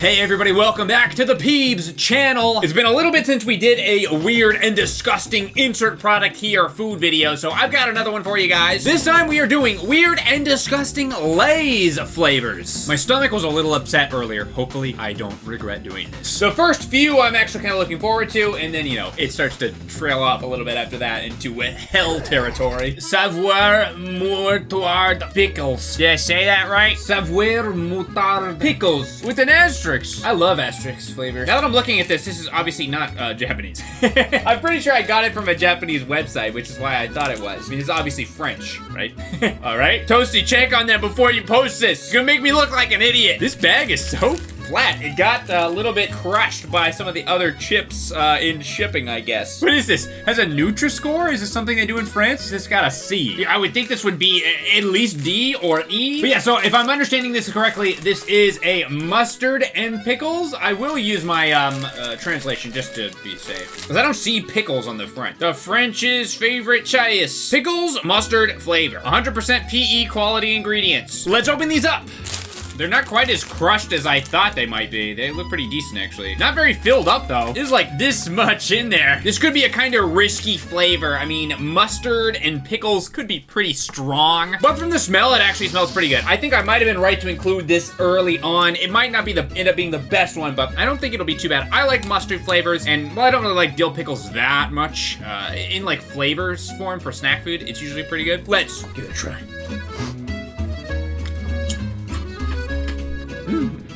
Hey everybody, welcome back to the Peebs channel. It's been a little bit since we did a weird and disgusting insert product here food video, so I've got another one for you guys. This time we are doing weird and disgusting Lay's flavors. My stomach was a little upset earlier. Hopefully I don't regret doing this. The first few I'm actually kind of looking forward to, and then, you know, it starts to trail off a little bit after that into hell territory. Savoir Moutarde Pickles. Did I say that right? Savoir Moutarde Pickles with an asterisk. I love asterisk flavor. Now that I'm looking at this is obviously not Japanese. I'm pretty sure I got it from a Japanese website, which is why I thought it was. I mean, it's obviously French, right? All right. Toasty, check on that before you post this. It's gonna make me look like an idiot. This bag is so flat. It got a little bit crushed by some of the other chips in shipping, I guess. What is this? Has a Nutri-Score? Is this something they do in France? This got a C. I would think this would be at least D or E. But yeah, so if I'm understanding this correctly, this is a mustard and pickles. I will use my translation just to be safe, because I don't see pickles on the front. The French's favorite choice. Pickles, mustard flavor. 100% PE quality ingredients. Let's open these up. They're not quite as crushed as I thought they might be. They look pretty decent, actually. Not very filled up, though. There's like this much in there. This could be a kind of risky flavor. I mean, mustard and pickles could be pretty strong, but from the smell, it actually smells pretty good. I think I might have been right to include this early on. It might not be end up being the best one, but I don't think it'll be too bad. I like mustard flavors, and well, I don't really like dill pickles that much. In like flavors form for snack food, it's usually pretty good. Let's give it a try.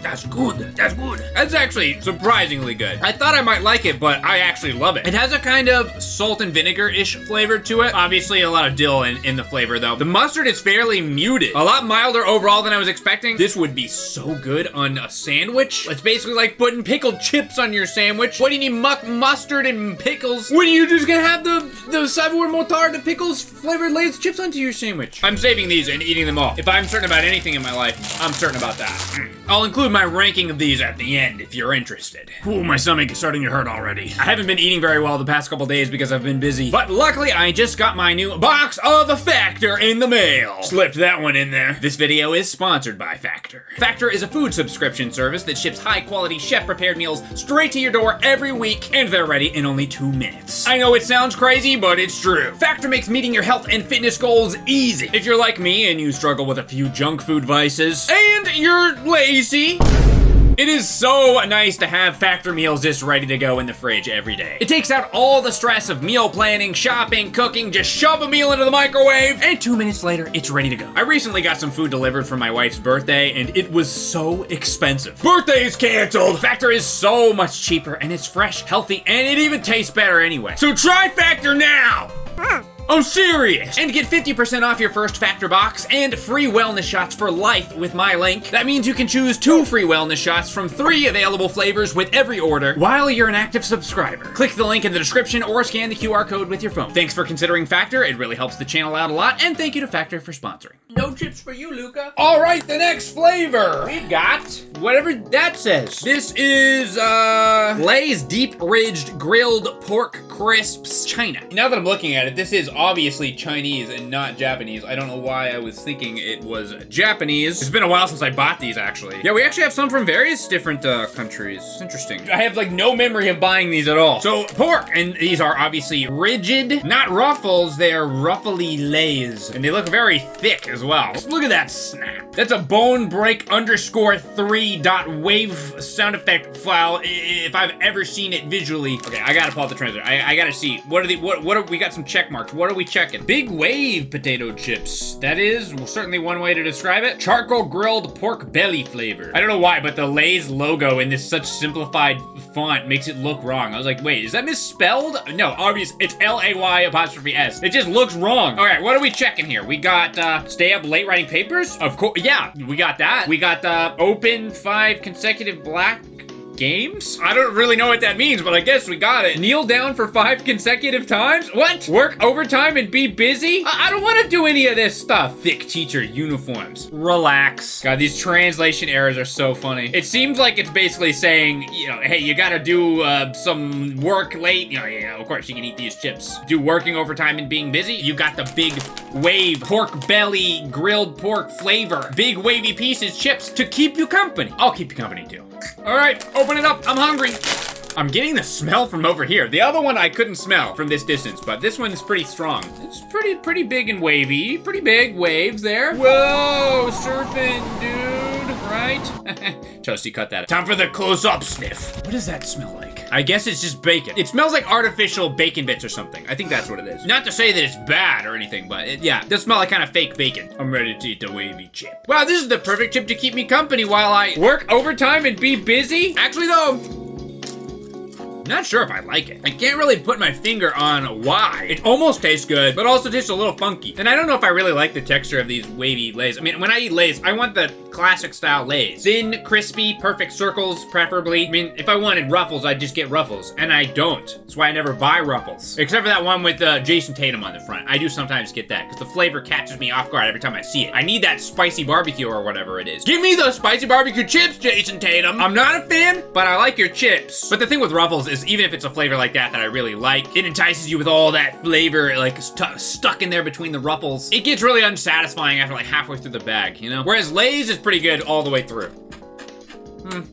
That's good. That's good. That's actually surprisingly good. I thought I might like it, but I actually love it. It has a kind of salt and vinegar-ish flavor to it. Obviously, a lot of dill in the flavor, though. The mustard is fairly muted. A lot milder overall than I was expecting. This would be so good on a sandwich. It's basically like putting pickled chips on your sandwich. What do you need mustard and pickles when you just gonna have the Savoir Moutarde Pickles flavored Lay's chips onto your sandwich? I'm saving these and eating them all. If I'm certain about anything in my life, I'm certain about that. I'll include my ranking of these at the end if you're interested. Ooh, my stomach is starting to hurt already. I haven't been eating very well the past couple days because I've been busy, but luckily I just got my new box of Factor in the mail. Slipped that one in there. This video is sponsored by Factor. Factor is a food subscription service that ships high-quality chef-prepared meals straight to your door every week, and they're ready in only 2 minutes. I know it sounds crazy, but it's true. Factor makes meeting your health and fitness goals easy. If you're like me and you struggle with a few junk food vices, and you're lazy, it is so nice to have Factor meals just ready to go in the fridge every day. It takes out all the stress of meal planning, shopping, cooking, just shove a meal into the microwave, and 2 minutes later, it's ready to go. I recently got some food delivered for my wife's birthday, and it was so expensive. Birthday is canceled! Factor is so much cheaper, and it's fresh, healthy, and it even tastes better anyway. So try Factor now! I'm serious! And get 50% off your first Factor box and free wellness shots for life with my link. That means you can choose 2 free wellness shots from 3 available flavors with every order while you're an active subscriber. Click the link in the description or scan the QR code with your phone. Thanks for considering Factor. It really helps the channel out a lot, and thank you to Factor for sponsoring. No chips for you, Luca. All right, the next flavor. We've got whatever that says. This is Lay's deep-ridged grilled pork crisps China. Now that I'm looking at it, this is obviously Chinese and not Japanese. I don't know why I was thinking it was Japanese. It's been a while since I bought these, actually. Yeah, we actually have some from various different countries. It's interesting. I have like no memory of buying these at all. So pork, and these are obviously rigid, not ruffles. They are ruffly Lays, and they look very thick as well. Look at that snap. That's a bone break _3.wave sound effect file if I've ever seen it visually. Okay, I gotta pull out the translator. I gotta see. What are we got some check marks. What are we checking? Big wave potato chips. That is certainly one way to describe it. Charcoal grilled pork belly flavor. I don't know why, but the Lay's logo in this such simplified font makes it look wrong. I was like, wait, is that misspelled? No, obvious. It's L-A-Y''S. It just looks wrong. All right, what are we checking here? We got stay up late writing papers? Of course, yeah, we got that. We got open 5 consecutive black games? I don't really know what that means, but I guess we got it. Kneel down for 5 consecutive times? What? Work overtime and be busy? I don't want to do any of this stuff. Thick teacher uniforms. Relax. God, these translation errors are so funny. It seems like it's basically saying, you know, hey, you gotta do some work late. You know, yeah, of course you can eat these chips. Do working overtime and being busy. You got the big wave pork belly grilled pork flavor. Big wavy pieces chips to keep you company. I'll keep you company too. All right, open it up. I'm hungry. I'm getting the smell from over here. The other one I couldn't smell from this distance, but this one is pretty strong. It's pretty big and wavy. Pretty big waves there. Whoa, surfing, dude, right? Toasty, cut that. Time for the close-up sniff. What does that smell like? I guess it's just bacon. It smells like artificial bacon bits or something. I think that's what it is. Not to say that it's bad or anything, but yeah, it does smell like kind of fake bacon. I'm ready to eat the wavy chip. Wow, this is the perfect chip to keep me company while I work overtime and be busy. Actually though, not sure if I like it. I can't really put my finger on why. It almost tastes good, but also tastes a little funky. And I don't know if I really like the texture of these wavy Lays. I mean, when I eat Lays, I want the classic style Lays. Thin, crispy, perfect circles, preferably. I mean, if I wanted Ruffles, I'd just get Ruffles. And I don't. That's why I never buy Ruffles. Except for that one with Jason Tatum on the front. I do sometimes get that, because the flavor catches me off guard every time I see it. I need that spicy barbecue or whatever it is. Give me those spicy barbecue chips, Jason Tatum! I'm not a fan, but I like your chips. But the thing with Ruffles is even if it's a flavor like that I really like, it entices you with all that flavor like stuck in there between the Ruffles. It gets really unsatisfying after like halfway through the bag, you know? Whereas Lay's is pretty good all the way through.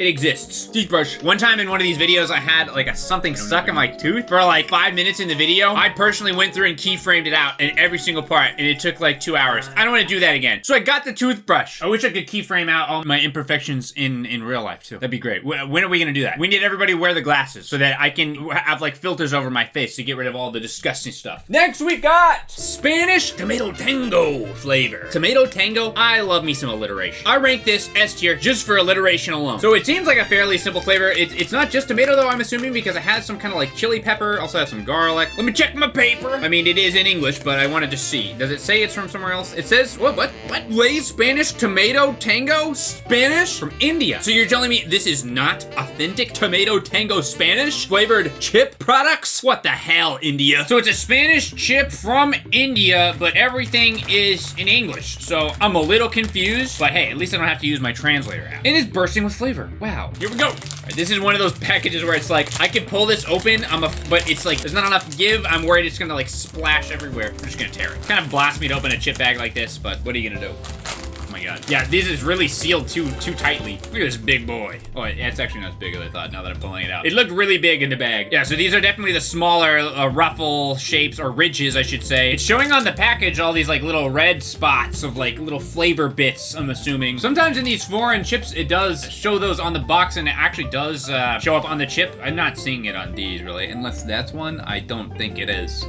It exists. Toothbrush. One time in one of these videos, I had like something stuck in my tooth for like 5 minutes in the video. I personally went through and keyframed it out in every single part, and it took like 2 hours. I don't want to do that again. So I got the toothbrush. I wish I could keyframe out all my imperfections in real life too. That'd be great. When are we gonna do that? We need everybody to wear the glasses so that I can have like filters over my face to get rid of all the disgusting stuff. Next we got Spanish tomato tango flavor. Tomato tango, I love me some alliteration. I rank this S tier just for alliteration alone. So it seems like a fairly simple flavor. It's not just tomato though, I'm assuming, because it has some kind of like chili pepper, also has some garlic. Let me check my paper. I mean, it is in English, but I wanted to see. Does it say it's from somewhere else? It says, what? Lay's Spanish tomato tango Spanish from India. So you're telling me this is not authentic tomato tango Spanish flavored chip products? What the hell, India? So it's a Spanish chip from India, but everything is in English. So I'm a little confused, but hey, at least I don't have to use my translator app. It is bursting with flavor. Wow. Here we go. Right, this is one of those packages where it's like, I can pull this open, but it's like, there's not enough give. I'm worried it's gonna like splash everywhere. I'm just gonna tear it. Kind of blasts me to open a chip bag like this, but what are you gonna do? Oh my god. Yeah, this is really sealed too tightly. Look at this big boy. Oh, it's actually not as big as I thought now that I'm pulling it out. It looked really big in the bag. Yeah, so these are definitely the smaller ruffle shapes, or ridges, I should say. It's showing on the package all these like little red spots of like little flavor bits, I'm assuming. Sometimes in these foreign chips, it does show those on the box, and it actually does show up on the chip. I'm not seeing it on these really, unless that's one. I don't think it is.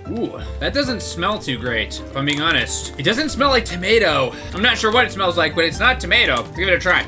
Ooh, that doesn't smell too great, if I'm being honest. It doesn't smell like tomato. I'm not sure what it smells like, but it's not tomato. Let's give it a try.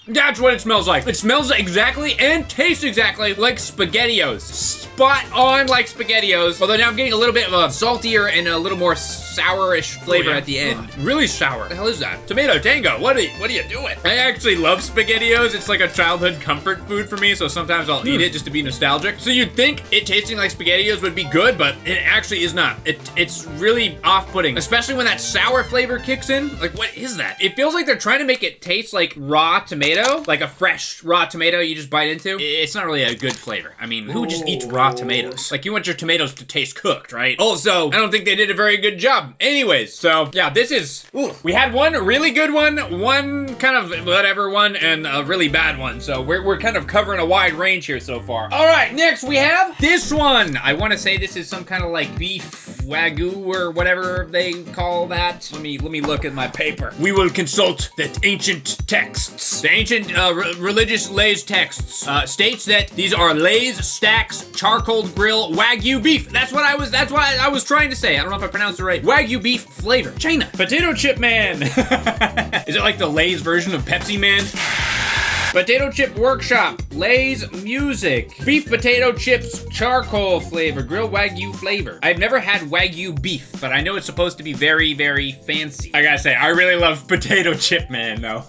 That's what it smells like. It smells exactly and tastes exactly like SpaghettiOs. Spot on like SpaghettiOs. Although now I'm getting a little bit of a saltier and a little more sourish flavor at the end. Really sour. What the hell is that? Tomato Tango, what are you doing? I actually love SpaghettiOs. It's like a childhood comfort food for me, so sometimes I'll eat it just to be nostalgic. So you'd think it tasting like SpaghettiOs would be good, but it actually is not. It's really off-putting, especially when that sour flavor kicks in. Like, what is that? It feels like they're trying to make it taste like raw tomato, like a fresh raw tomato you just bite into. It's not really a good flavor. I mean, who just eats raw tomatoes? Like, you want your tomatoes to taste cooked, right? Also, I don't think they did a very good job. Anyways, so yeah, this is, we had one really good one kind of whatever one, and a really bad one. So we're kind of covering a wide range here so far. All right, next we have this one. I want to say this is some kind of like beef Wagyu or whatever they call that. Let me look at my paper. We will consult the ancient texts. The ancient religious Lay's texts states that these are Lay's Stacks Charcoal Grill Wagyu beef. That's what I was trying to say. I don't know if I pronounced it right. Wagyu beef flavor. China. Potato chip man. Is it like the Lay's version of Pepsi Man? Potato chip workshop. Lay's music. Beef potato chips charcoal flavor. Grilled Wagyu flavor. I've never had Wagyu beef, but I know it's supposed to be very, very fancy. I gotta say, I really love potato chip man though.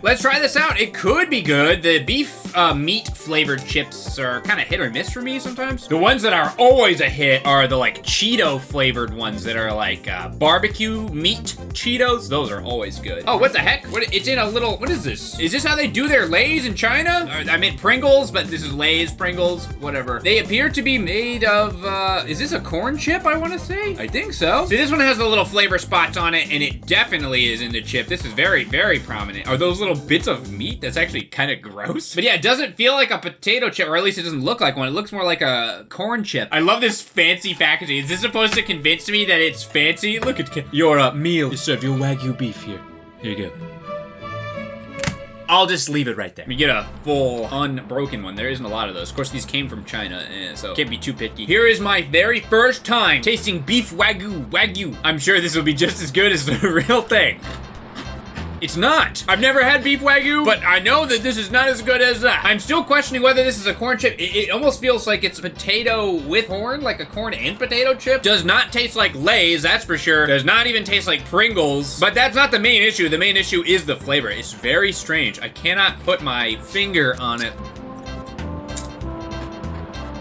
Let's try this out. It could be good. The beef meat flavored chips are kind of hit or miss for me sometimes. The ones that are always a hit are the like Cheeto flavored ones that are like barbecue meat Cheetos. Those are always good. Oh, what the heck? It's in a little, what is this? Is this how they do their Lays in China? I meant Pringles, but this is Lay's Pringles, whatever. They appear to be made of, is this a corn chip, I want to say? I think so. See, this one has the little flavor spots on it, and it definitely is in the chip. This is very, very prominent. Are those little bits of meat? That's actually kind of gross. But yeah, it doesn't feel like a potato chip, or at least it doesn't look like one. It looks more like a corn chip. I love this fancy packaging. Is this supposed to convince me that it's fancy? Look at your meal. You serve your Wagyu beef here. Here you go. I'll just leave it right there. We get a full unbroken one. There isn't a lot of those. Of course, these came from China, so can't be too picky. Here is my very first time tasting beef Wagyu. I'm sure this will be just as good as the real thing. It's not. I've never had beef Wagyu, but I know that this is not as good as that. I'm still questioning whether this is a corn chip. It almost feels like it's potato with corn, like a corn and potato chip. Does not taste like Lay's, that's for sure. Does not even taste like Pringles, but that's not the main issue. The main issue is the flavor. It's very strange. I cannot put my finger on it.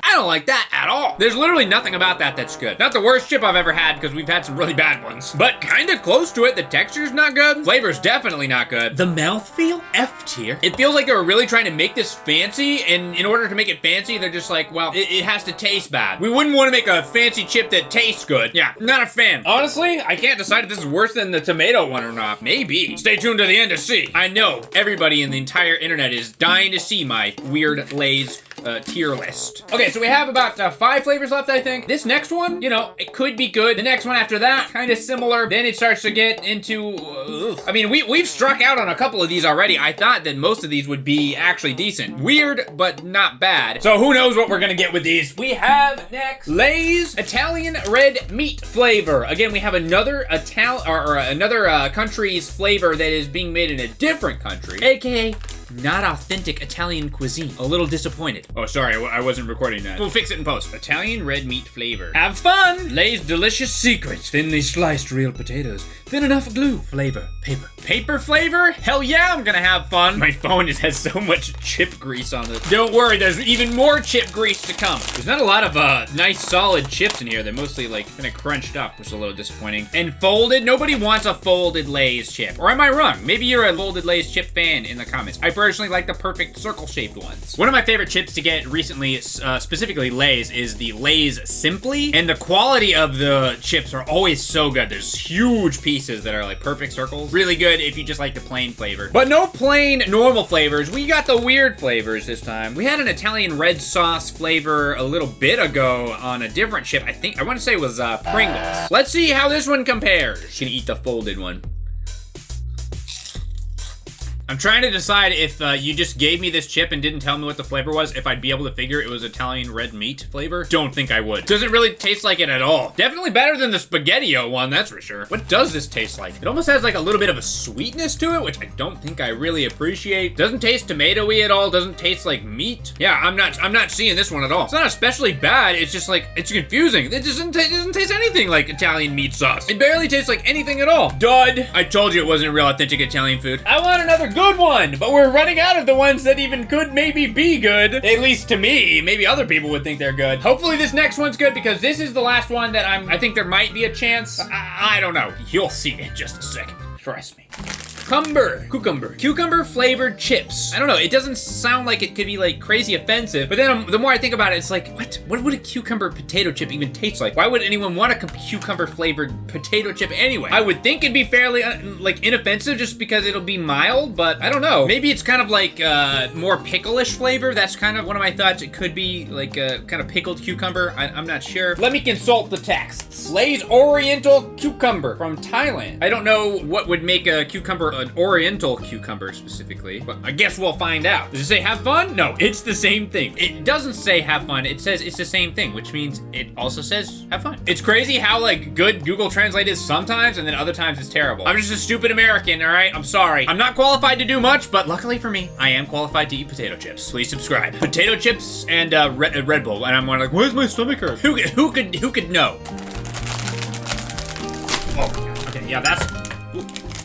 I don't like that at all. There's literally nothing about that that's good. Not the worst chip I've ever had, because we've had some really bad ones, but kind of close to it. The texture's not good. Flavor's definitely not good. The mouthfeel? F tier. It feels like they were really trying to make this fancy, and in order to make it fancy, they're just like, well, it has to taste bad. We wouldn't want to make a fancy chip that tastes good. Yeah, not a fan. Honestly, I can't decide if this is worse than the tomato one or not. Maybe. Stay tuned to the end to see. I know everybody in the entire internet is dying to see my weird Lay's tier list. Okay, so we have about 5 flavors left, I think. This next one, you know, it could be good. The next one after that, kind of similar. Then it starts to get into, I mean, we've struck out on a couple of these already. I thought that most of these would be actually decent. Weird, but not bad. So who knows what we're gonna get with these. We have next Lay's Italian red meat flavor. Again, we have another another country's flavor that is being made in a different country, aka not authentic Italian cuisine. A little disappointed. Oh, sorry, I wasn't recording that. We'll fix it in post. Italian red meat flavor. Have fun! Lay's delicious secret. Thinly sliced real potatoes. Thin enough glue. Flavor. Paper. Paper flavor? Hell yeah, I'm gonna have fun. My phone just has so much chip grease on it. Don't worry, there's even more chip grease to come. There's not a lot of nice solid chips in here. They're mostly like kind of crunched up, which is a little disappointing. And folded? Nobody wants a folded Lay's chip. Or am I wrong? Maybe you're a folded Lay's chip fan in the comments. I personally like the perfect circle-shaped ones. One of my favorite chips to get recently, specifically Lay's, is the Lay's Simply, and the quality of the chips are always so good. There's huge pieces that are like perfect circles. Really good if you just like the plain flavor. But no plain normal flavors. We got the weird flavors this time. We had an Italian red sauce flavor a little bit ago on a different chip. I want to say it was Pringles. Let's see how this one compares. Gonna eat the folded one. I'm trying to decide if you just gave me this chip and didn't tell me what the flavor was, if I'd be able to figure it was Italian red meat flavor. Don't think I would. Doesn't really taste like it at all. Definitely better than the Spaghetti-O one, that's for sure. What does this taste like? It almost has like a little bit of a sweetness to it, which I don't think I really appreciate. Doesn't taste tomato-y at all. Doesn't taste like meat. Yeah, I'm not seeing this one at all. It's not especially bad. It's just like, it's confusing. It doesn't taste anything like Italian meat sauce. It barely tastes like anything at all. Dud. I told you it wasn't real authentic Italian food. I want another good one, but we're running out of the ones that even could maybe be good. At least to me. Maybe other people would think they're good. Hopefully this next one's good, because this is the last one that I think there might be a chance. I don't know. You'll see in just a second. Trust me. Cucumber flavored chips. I don't know, it doesn't sound like it could be like crazy offensive, but then the more I think about it, it's like, what would a cucumber potato chip even taste like? Why would anyone want a cucumber flavored potato chip anyway? I would think it'd be fairly like inoffensive just because it'll be mild, but I don't know. Maybe it's kind of like more pickle-ish flavor. That's kind of one of my thoughts. It could be like a kind of pickled cucumber. I'm not sure. Let me consult the texts. Lay's Oriental Cucumber from Thailand. I don't know what would make a cucumber an oriental cucumber specifically, but I guess we'll find out. Does it say have fun? No, it's the same thing. It doesn't say have fun. It says it's the same thing, which means it also says have fun. It's crazy how like good Google Translate is sometimes, and then other times it's terrible. I'm just a stupid American, all right? I'm sorry. I'm not qualified to do much, but luckily for me, I am qualified to eat potato chips. Please subscribe. Potato chips and Red Bull, and I'm like, where's my stomach hurt? Who could know? Oh, okay, yeah, that's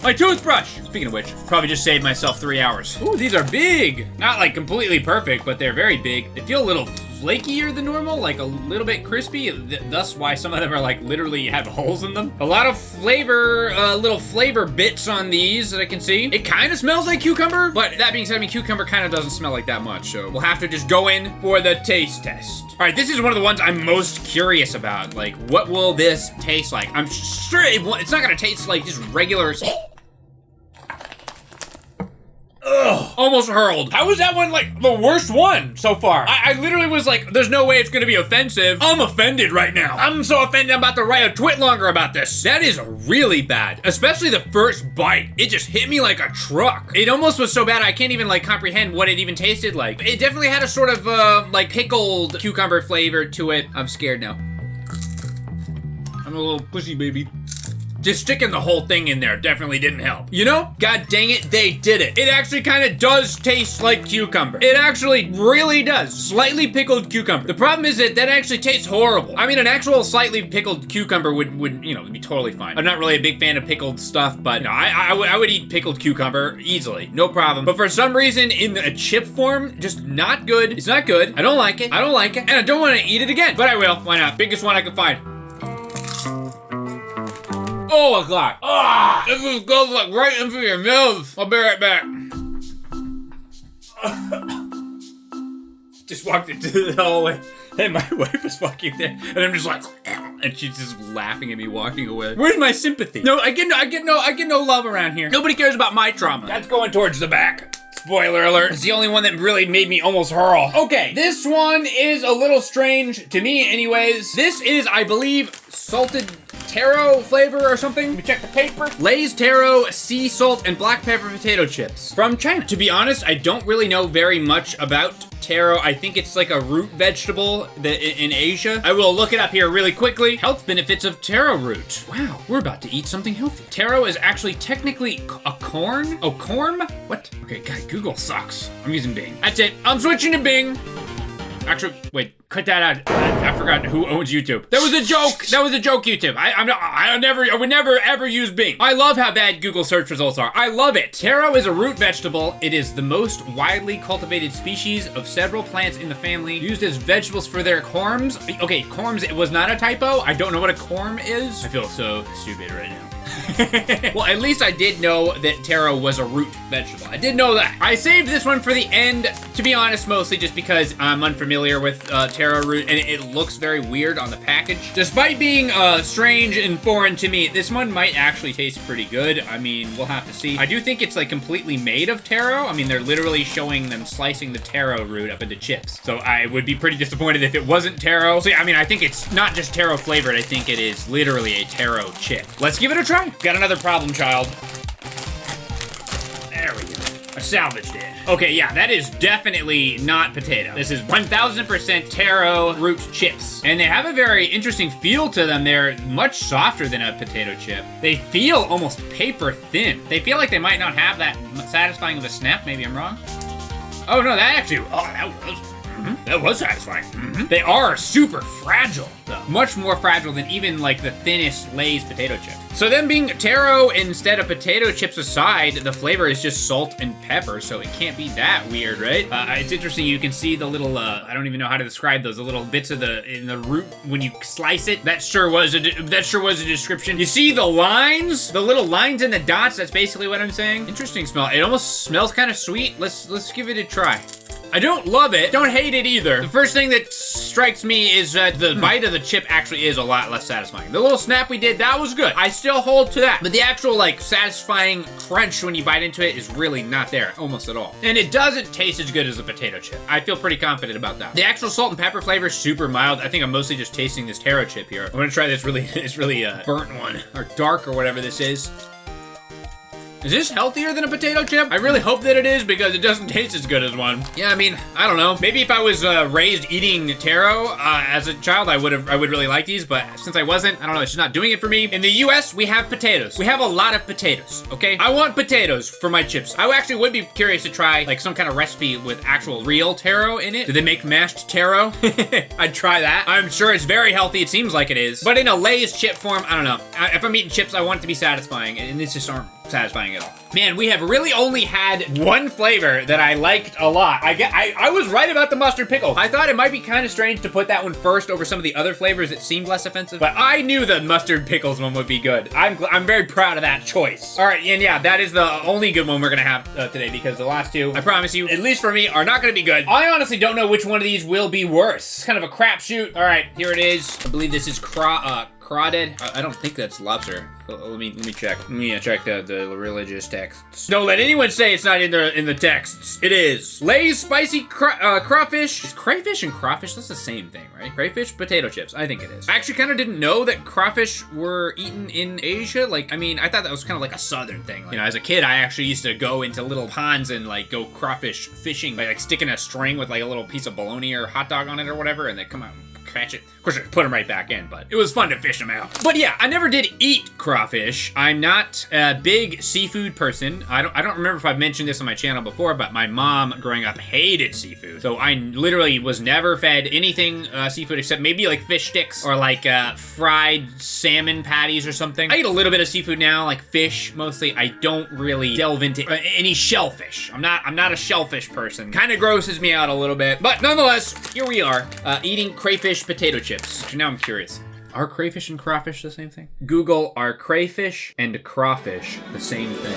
my toothbrush. Speaking of which, probably just saved myself 3 hours. Ooh, these are big. Not like completely perfect, but they're very big. They feel a little flakier than normal, like a little bit crispy. Thus why some of them are like literally have holes in them. A lot of flavor, little flavor bits on these that I can see. It kind of smells like cucumber, but that being said, I mean, cucumber kind of doesn't smell like that much, so we'll have to just go in for the taste test. All right, this is one of the ones I'm most curious about. Like, what will this taste like? I'm sure it's not gonna taste like just regular. Ugh, almost hurled. How was that one like the worst one so far? I literally was like, there's no way it's gonna be offensive. I'm offended right now. I'm so offended I'm about to write a twit longer about this. That is really bad, especially the first bite. It just hit me like a truck. It almost was so bad I can't even like comprehend what it even tasted like. It definitely had a sort of like pickled cucumber flavor to it. I'm scared now. I'm a little pussy baby. Just sticking the whole thing in there definitely didn't help. You know? God dang it, they did it. It actually kind of does taste like cucumber. It actually really does. Slightly pickled cucumber. The problem is that actually tastes horrible. I mean, an actual slightly pickled cucumber would you know, be totally fine. I'm not really a big fan of pickled stuff, but no, I would eat pickled cucumber easily. No problem. But for some reason, in a chip form, just not good. It's not good. I don't like it. I don't like it. And I don't want to eat it again. But I will. Why not? Biggest one I can find. Oh my god. Ah, this just goes like right into your nose. I'll be right back. Just walked into the hallway and my wife is fucking there and I'm just like, and she's just laughing at me walking away. Where's my sympathy? No, I get no love around here. Nobody cares about my trauma. That's going towards the back. Spoiler alert. It's the only one that really made me almost hurl. Okay, this one is a little strange to me anyways. This is, I believe, salted taro flavor or something. Let me check the paper. Lay's taro, sea salt, and black pepper potato chips from China. To be honest, I don't really know very much about taro. I think it's like a root vegetable in Asia. I will look it up here really quickly. Health benefits of taro root. Wow, we're about to eat something healthy. Taro is actually technically a corn? Oh, corn? What? Okay, God, Google sucks. I'm using Bing. That's it. I'm switching to Bing. Actually, wait, cut that out. I forgot who owns YouTube. That was a joke. That was a joke, YouTube. I would never ever use Bing. I love how bad Google search results are. I love it. Taro is a root vegetable. It is the most widely cultivated species of several plants in the family, used as vegetables for their corms. Okay, corms, it was not a typo. I don't know what a corm is. I feel so stupid right now. Well, at least I did know that taro was a root vegetable. I did know that. I saved this one for the end, to be honest, mostly just because I'm unfamiliar with taro root and it looks very weird on the package. Despite being strange and foreign to me, this one might actually taste pretty good. I mean, we'll have to see. I do think it's like completely made of taro. I mean, they're literally showing them slicing the taro root up into chips. So I would be pretty disappointed if it wasn't taro. So I mean, I think it's not just taro flavored. I think it is literally a taro chip. Let's give it a try. Got another problem child. There we go. I salvaged it. Okay, yeah, that is definitely not potato. This is 1000% taro root chips. And they have a very interesting feel to them. They're much softer than a potato chip. They feel almost paper thin. They feel like they might not have that satisfying of a snap. Maybe I'm wrong. Oh no, that actually, that was satisfying. They are super fragile, though. Much more fragile than even like the thinnest Lay's potato chip. So them being taro instead of potato chips aside, the flavor is just salt and pepper, so it can't be that weird, right? It's interesting, you can see the little, I don't even know how to describe those, the little bits of in the root when you slice it. That sure was a description. You see the lines? The little lines and the dots, that's basically what I'm saying. Interesting smell. It almost smells kind of sweet. Let's give it a try. I don't love it, don't hate it either. The first thing that strikes me is that the bite of the chip actually is a lot less satisfying. The little snap we did, that was good. I still hold to that. But the actual like satisfying crunch when you bite into it is really not there, almost at all. And it doesn't taste as good as a potato chip. I feel pretty confident about that. The actual salt and pepper flavor is super mild. I think I'm mostly just tasting this taro chip here. I'm gonna try this really burnt one, or dark, or whatever this is. Is this healthier than a potato chip? I really hope that it is because it doesn't taste as good as one. Yeah, I mean, I don't know. Maybe if I was raised eating taro as a child, I would really like these, but since I wasn't, I don't know, it's just not doing it for me. In the US, we have potatoes. We have a lot of potatoes, okay? I want potatoes for my chips. I actually would be curious to try like some kind of recipe with actual real taro in it. Do they make mashed taro? I'd try that. I'm sure it's very healthy. It seems like it is. But in a Lay's chip form, I don't know. If I'm eating chips, I want it to be satisfying, and this just aren't satisfying at all. Man, we have really only had one flavor that I liked a lot. I was right about the mustard pickle. I thought it might be kind of strange to put that one first over some of the other flavors that seemed less offensive, but I knew the mustard pickles one would be good. I'm very proud of that choice. All right, and yeah, that is the only good one we're gonna have today because the last two, I promise you, at least for me, are not gonna be good. I honestly don't know which one of these will be worse. It's kind of a crapshoot. All right, here it is. I believe this is crawdad. I don't think that's lobster. Let me check. Let me check the religious texts. Don't let anyone say it's not in the texts. It is. Lay's spicy crawfish. Is crayfish and crawfish? That's the same thing, right? Crayfish, potato chips. I think it is. I actually kind of didn't know that crawfish were eaten in Asia. Like, I mean, I thought that was kind of like a southern thing. Like, you know, as a kid, I actually used to go into little ponds and like go crawfish fishing by like sticking a string with like a little piece of bologna or hot dog on it or whatever, and they come out and catch it. Of course, I put them right back in, but it was fun to fish them out. But yeah, I never did eat crawfish. I'm not a big seafood person. I don't remember if I've mentioned this on my channel before, but my mom growing up hated seafood. So I literally was never fed anything seafood except maybe like fish sticks or like fried salmon patties or something. I eat a little bit of seafood now, like fish mostly. I don't really delve into any shellfish. I'm not a shellfish person. Kind of grosses me out a little bit, but nonetheless, here we are eating crayfish potato chips. Now I'm curious. Are crayfish and crawfish the same thing? Google, are crayfish and crawfish the same thing?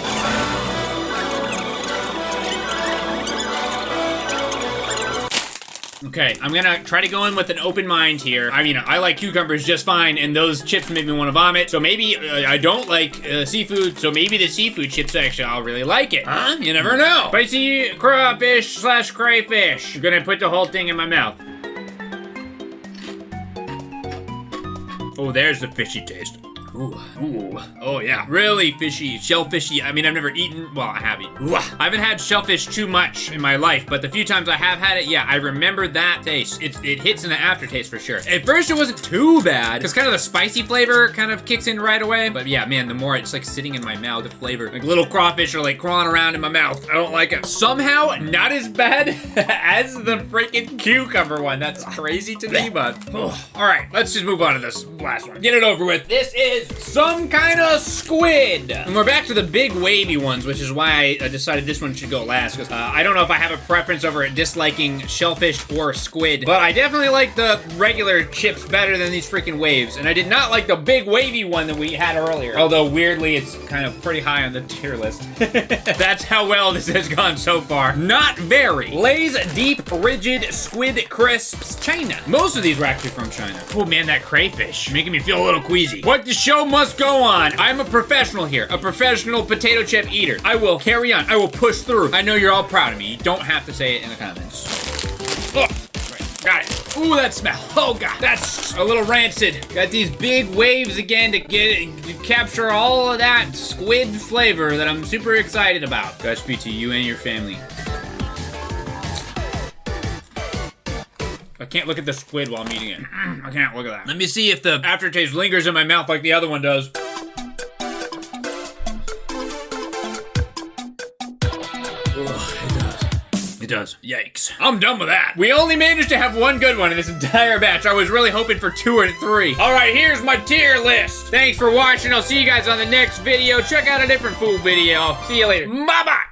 Okay, I'm gonna try to go in with an open mind here. I mean, I like cucumbers just fine, and those chips made me want to vomit, so maybe I don't like seafood, so maybe the seafood chips actually, I'll really like it. Huh? You never know. Spicy crawfish / crayfish. I'm gonna put the whole thing in my mouth. Oh, there's the fishy taste. Ooh, ooh, oh yeah, really fishy, shellfishy. I mean, I've never eaten, well, I have eaten. Ooh, I haven't had shellfish too much in my life, but the few times I have had it, yeah, I remember that taste. It hits in the aftertaste for sure. At first, it wasn't too bad, because kind of the spicy flavor kind of kicks in right away, but yeah, man, the more it's like sitting in my mouth, the flavor, like little crawfish are like crawling around in my mouth. I don't like it. Somehow, not as bad as the freaking cucumber one. That's crazy to me, but, all right, let's just move on to this last one. Get it over with. This is some kind of squid. And we're back to the big wavy ones, which is why I decided this one should go last, because I don't know if I have a preference over disliking shellfish or squid, but I definitely like the regular chips better than these freaking waves, and I did not like the big wavy one that we had earlier, although weirdly it's kind of pretty high on the tier list. That's how well this has gone so far. Not very. Lay's Deep Rigid Squid Crisps, China. Most of these were actually from China. Oh man, that crayfish, making me feel a little queasy. What the show must go on. I'm a professional here, a professional potato chip eater. I will carry on. I will push through. I know you're all proud of me. You don't have to say it in the comments. Oh, right, got it. Ooh, that smell. Oh god, that's a little rancid. Got these big waves again to capture all of that squid flavor that I'm super excited about. Godspeed to you and your family. I can't look at the squid while I'm eating it. I can't look at that. Let me see if the aftertaste lingers in my mouth like the other one does. It does. Yikes. I'm done with that. We only managed to have one good one in this entire batch. I was really hoping for 2 or 3. All right, here's my tier list. Thanks for watching. I'll see you guys on the next video. Check out a different food video. See you later. Bye-bye.